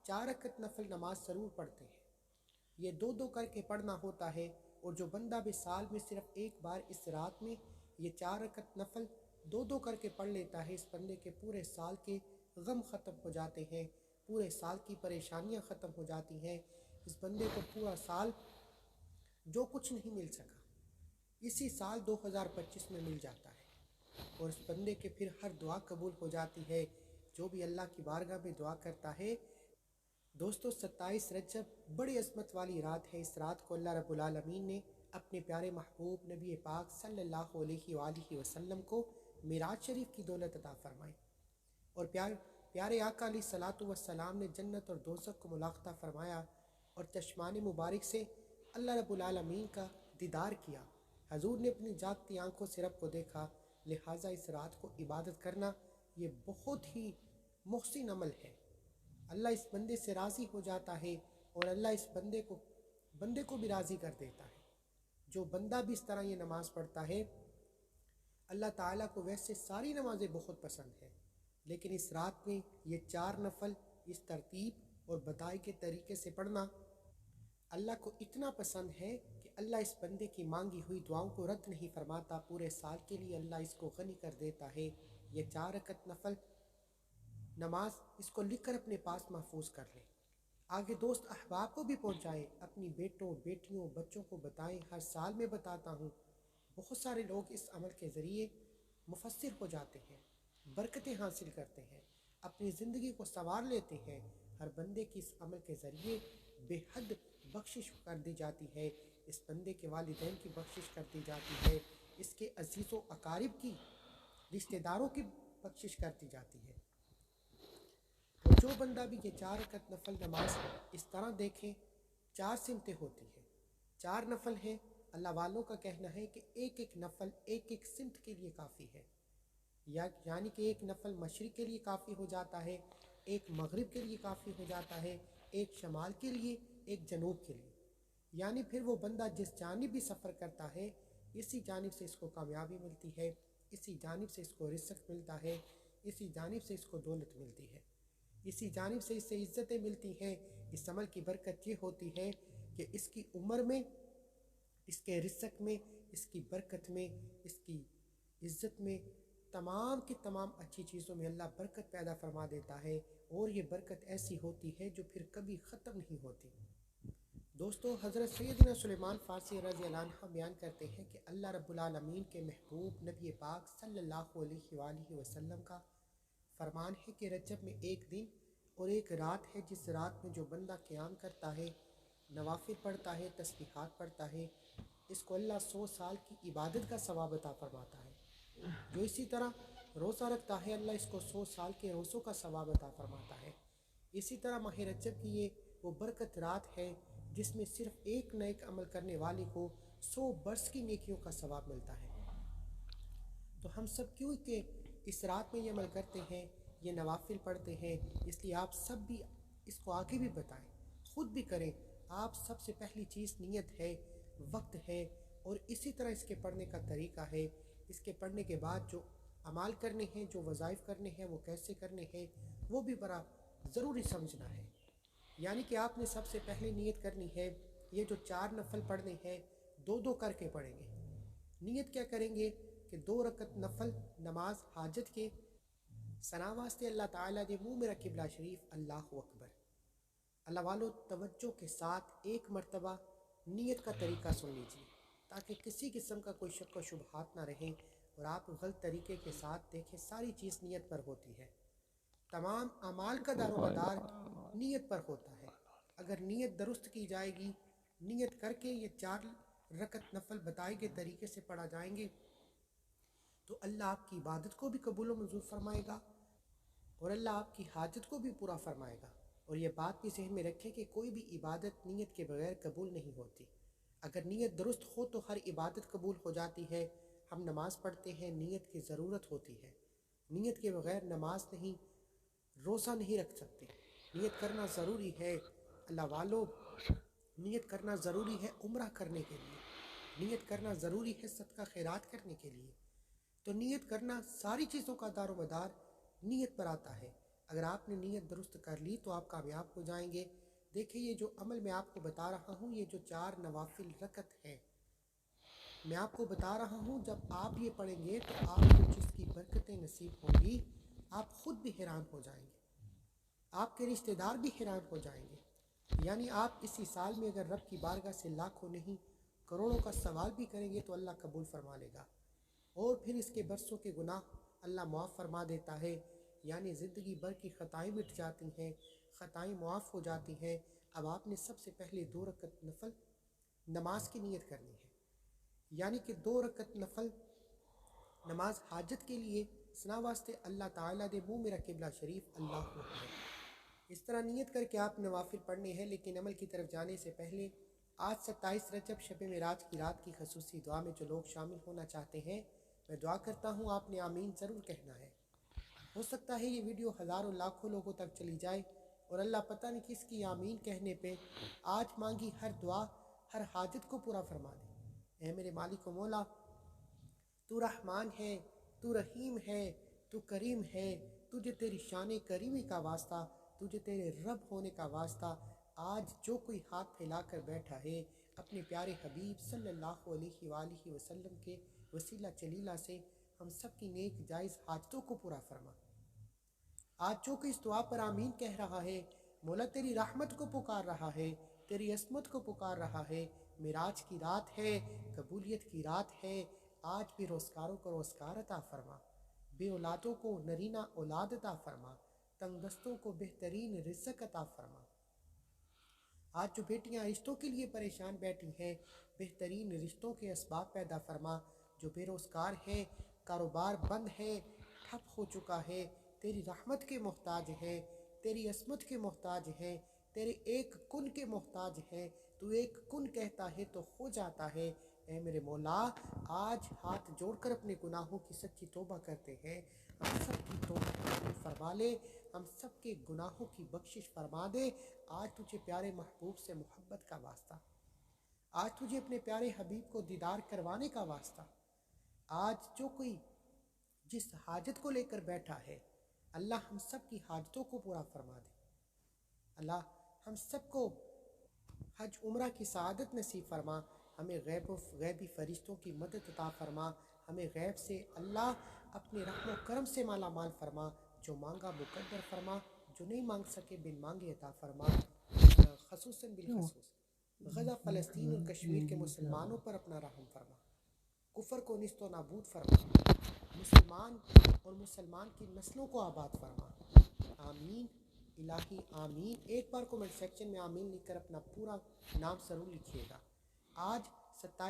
4 रकत नफल नमाज ज़रूर पढ़ते हैं। ये दो दो करके पढ़ना होता है, और जो बंदा भी साल में सिर्फ एक बार इस रात में ये 4 रकत नफल दो दो करके पढ़ लेता है, इस बंदे के पूरे साल के गम ख़त्म हो जाते हैं, पूरे साल की परेशानियां ख़त्म हो जाती हैं। इस बंदे को पूरा साल जो कुछ नहीं मिल सका इसी साल 2025 में मिल जाता है, और इस बंदे के फिर हर दुआ कबूल हो जाती है जो भी अल्लाह की बारगाह में दुआ करता है। दोस्तों, 27 रजब बड़ी अज़मत वाली रात है। इस रात को अल्लाह रब्बुल आलमीन ने अपने प्यारे महबूब नबी पाक सल्लल्लाहु अलैहि वसल्लम को मिराज शरीफ की दौलत अता फरमाई, और प्यारे आका अलैहिस्सलातु वस्सलाम ने जन्नत और दोज़ख को मुलाक़ता फरमाया, और चश्मान मुबारक से अल्लाह रब्बुल आलमीन का दीदार किया। हजूर ने अपनी जागती आंखों से रब को देखा। लिहाजा इस रात को इबादत करना ये बहुत ही मोहसिन अमल है। अल्लाह इस बंदे से राज़ी हो जाता है, और अल्लाह इस बंदे को भी राज़ी कर देता है। जो बंदा भी इस तरह ये नमाज़ पढ़ता है, अल्लाह ताला को वैसे सारी नमाज़ें बहुत पसंद है, लेकिन इस रात में ये 4 नफल इस तरतीब और बताए के तरीके से पढ़ना अल्लाह को इतना पसंद है कि अल्लाह इस बंदे की मांगी हुई दुआओं को रद्द नहीं फरमाता। पूरे साल के लिए अल्लाह इसको गनी कर देता है। ये 4 रकत नफल नमाज इसको लिख कर अपने पास महफूज कर लें, आगे दोस्त अहबाब को भी पहुँचाएँ, अपनी बेटों बेटियों बच्चों को बताएँ। हर साल में बताता हूँ, बहुत सारे लोग इस अमल के ज़रिए मुफस्सिर हो जाते हैं, बरकतें हासिल करते हैं, अपनी ज़िंदगी को संवार लेते हैं। हर बंदे की इस अमल के ज़रिए बेहद बख्शिश कर दी जाती है। इस बंदे के वालिदैन की बख्शिश कर दी जाती है, इसके अजीज़ व अकारिब की, रिश्तेदारों की बख्शिश कर दी जाती है। तो जो बंदा भी ये 4 रकत नफल नमाज इस तरह देखें, 4 सिमतें होती हैं, 4 नफल हैं। अल्लाह वालों का कहना है कि एक एक नफल एक एक सिमत के लिए काफ़ी है, यानी कि एक नफल मशरिक़ के लिए काफ़ी हो जाता है, एक मगरिब के लिए काफ़ी हो जाता है, एक शमाल के लिए, एक जनूब के लिए। यानी फिर वो बंदा जिस जानिब भी सफ़र करता है, इसी जानिब से इसको कामयाबी मिलती है, इसी जानिब से इसको रिज़्क़ मिलता है, इसी जानिब से इसको दौलत मिलती है, इसी जानिब से इससे इज़्ज़तें मिलती हैं। इस अमल की बरकत ये होती है कि इसकी उम्र में, इसके रिज़्क़ में, इसकी बरकत में, इसकी इज़्ज़त में, तमाम की तमाम अच्छी चीज़ों में अल्लाह बरकत पैदा फरमा देता है, और ये बरकत ऐसी होती है जो फिर कभी ख़त्म नहीं होती। दोस्तों, हज़रत सैयदना सुलेमान फ़ारसी रज़ी अल्लाह अन्हु बयान करते हैं कि अल्लाह रब्बुल आलमीन के महबूब नबी पाक सल्लल्लाहु अलैहि वसल्लम का फरमान है कि रजब में एक दिन और एक रात है, जिस रात में जो बंदा क़याम करता है, नवाफिल पढ़ता है, तस्बीहात पढ़ता है, इसको अल्लाह 100 साल की इबादत का सवाब अता फरमाता है। जो इसी तरह रोज़ा रखता है, अल्लाह इसको 100 साल के रोज़ों का सवाब अता फरमाता है। इसी तरह माह रजब की ये वो बरकत रात है जिसमें सिर्फ एक नेक अमल करने वाले को 100 बरस की नेकियों का सवाब मिलता है। तो हम सब क्यों के इस रात में ये अमल करते हैं, ये नवाफिल पढ़ते हैं, इसलिए आप सब भी इसको आगे भी बताएं, ख़ुद भी करें। आप सबसे पहली चीज़ नीयत है, वक्त है, और इसी तरह इसके पढ़ने का तरीका है। इसके पढ़ने के बाद जो अमाल करने हैं, जो वज़ाइफ करने हैं, वो कैसे करने हैं, वो भी बड़ा ज़रूरी समझना है। यानी कि आपने सबसे पहले नीयत करनी है, ये जो 4 नफल पढ़ने हैं, दो दो करके पढ़ेंगे। नीयत क्या करेंगे कि 2 रकत नफल नमाज हाजत के सना वास्ते अल्लाह ताला ने मुँह में रखे किबला शरीफ, अल्लाहु अकबर। अल्लाह वालों, तवज्जो के साथ एक मरतबा नीयत का तरीका सुन लीजिए, ताकि किसी किस्म का कोई शक व शुबहात ना रहे और आप गलत तरीके के साथ देखें। सारी चीज़ नीयत पर होती है, तमाम अमाल का दारोमदार नीयत पर होता है। अगर नीयत दुरुस्त की जाएगी, नीयत करके ये 4 रकत नफल बताए गए तरीके से पढ़ा जाएंगे, तो अल्लाह आपकी इबादत को भी कबूल मंजूर फरमाएगा, और अल्लाह आपकी हाजत को भी पूरा फरमाएगा। और ये बात भी जहन में रखें कि कोई भी इबादत नीयत के बगैर कबूल नहीं होती। अगर नीयत दुरुस्त हो तो हर इबादत कबूल हो जाती है। हम नमाज़ पढ़ते हैं, नीयत की ज़रूरत होती है। नीयत के बगैर नमाज नहीं, रोज़ा नहीं रख सकते। नीयत करना ज़रूरी है। अल्लाह वालों, नीयत करना ज़रूरी है उम्रा करने के लिए, नीयत करना ज़रूरी है सदका खैरात करने के लिए। तो नीयत करना, सारी चीज़ों का दारोमदार नीयत पर आता है। اگر آپ نے نیت درست کر لی تو آپ کامیاب ہو جائیں گے۔ دیکھیں یہ جو عمل میں آپ کو بتا رہا ہوں، یہ جو 4 نوافل رکعت ہے، میں آپ کو بتا رہا ہوں، جب آپ یہ پڑھیں گے تو آپ کو جس کی برکتیں نصیب ہوں گی، آپ خود بھی حیران ہو جائیں گے، آپ کے رشتہ دار بھی حیران ہو جائیں گے۔ یعنی آپ اسی سال میں اگر رب کی بارگاہ سے لاکھوں نہیں کروڑوں کا سوال بھی کریں گے تو اللہ قبول فرما لے گا، اور پھر اس کے برسوں کے گناہ اللہ معاف فرما دیتا ہے۔ یعنی زندگی بھر کی خطائیں مٹ جاتی ہیں، خطائیں معاف ہو جاتی ہیں۔ اب آپ نے سب سے پہلے 2 رکعت نفل نماز کی نیت کرنی ہے، یعنی کہ 2 رکعت نفل نماز حاجت کے لیے سنا واسطے اللہ تعالیٰ دے منہ میرا قبلہ شریف اللہ اکبر۔ اس طرح نیت کر کے آپ نوافل پڑھنے ہیں، لیکن عمل کی طرف جانے سے پہلے آج 27 رجب شب معراج کی رات کی خصوصی دعا میں جو لوگ شامل ہونا چاہتے ہیں، میں دعا کرتا ہوں آپ نے آمین ضرور کہنا ہے۔ ہو سکتا ہے یہ ویڈیو ہزاروں لاکھوں لوگوں تک چلی جائے اور اللہ پتہ نہیں کس کی آمین کہنے پہ آج مانگی ہر دعا، ہر حاجت کو پورا فرما دے۔ اے میرے مالک و مولا، تو رحمان ہے، تو رحیم ہے، تو کریم ہے، تجھے تیری شان کریمی کا واسطہ، تجھے تیرے رب ہونے کا واسطہ، آج جو کوئی ہاتھ پھیلا کر بیٹھا ہے اپنے پیارے حبیب صلی اللہ علیہ وآلہ وسلم کے وسیلہ چلیلہ سے ہم سب کی نیک جائز حاجتوں کو پورا فرما۔ آج جو کہ اس دعا پر آمین کہہ رہا ہے، مولا تیری رحمت کو پکار رہا ہے، تیری عصمت کو پکار رہا ہے، معراج کی رات ہے، قبولیت کی رات ہے، آج بے روزگاروں کو روزگار عطا فرما، بے اولادوں کو نرینہ اولاد عطا فرما، تنگ دستوں کو بہترین رزق عطا فرما۔ آج جو بیٹیاں رشتوں کے لیے پریشان بیٹھی ہیں، بہترین رشتوں کے اسباب پیدا فرما۔ جو بے روزگار ہیں، کاروبار بند ہے، ٹھپ ہو چکا ہے، تیری رحمت کے محتاج ہیں، تیری عصمت کے محتاج ہیں، تیرے ایک کن کے محتاج ہیں۔ تو ایک کن کہتا ہے تو ہو جاتا ہے۔ اے میرے مولا، آج ہاتھ جوڑ کر اپنے گناہوں کی سچی توبہ کرتے ہیں، ہم سب کی توبہ قبول فرما لے، ہم سب کے گناہوں کی بخشش فرما دے۔ آج تجھے پیارے محبوب سے محبت کا واسطہ، آج تجھے اپنے پیارے حبیب کو دیدار کروانے کا واسطہ، آج جو کوئی جس حاجت کو لے کر بیٹھا ہے، اللہ ہم سب کی حاجتوں کو پورا فرما دے۔ اللہ ہم سب کو حج عمرہ کی سعادت نصیب فرما، ہمیں غیب و غیبی فرشتوں کی مدد عطا فرما، ہمیں غیب سے اللہ اپنے رحم و کرم سے مالا مال فرما، جو مانگا مقدر فرما، جو نہیں مانگ سکے بن مانگے عطا فرما۔ خصوصاً بالخصوص غزہ فلسطین اور کشمیر کے مسلمانوں پر اپنا رحم فرما، کفر کو نیست و نابود فرما، مسلمان اور مسلمان کی نسلوں کو آباد فرما۔ آمین الہی آمین۔ ایک بار کومنٹ سیکشن میں آمین لکھ کر اپنا پورا نام ضرور لکھیے گا۔ آج 27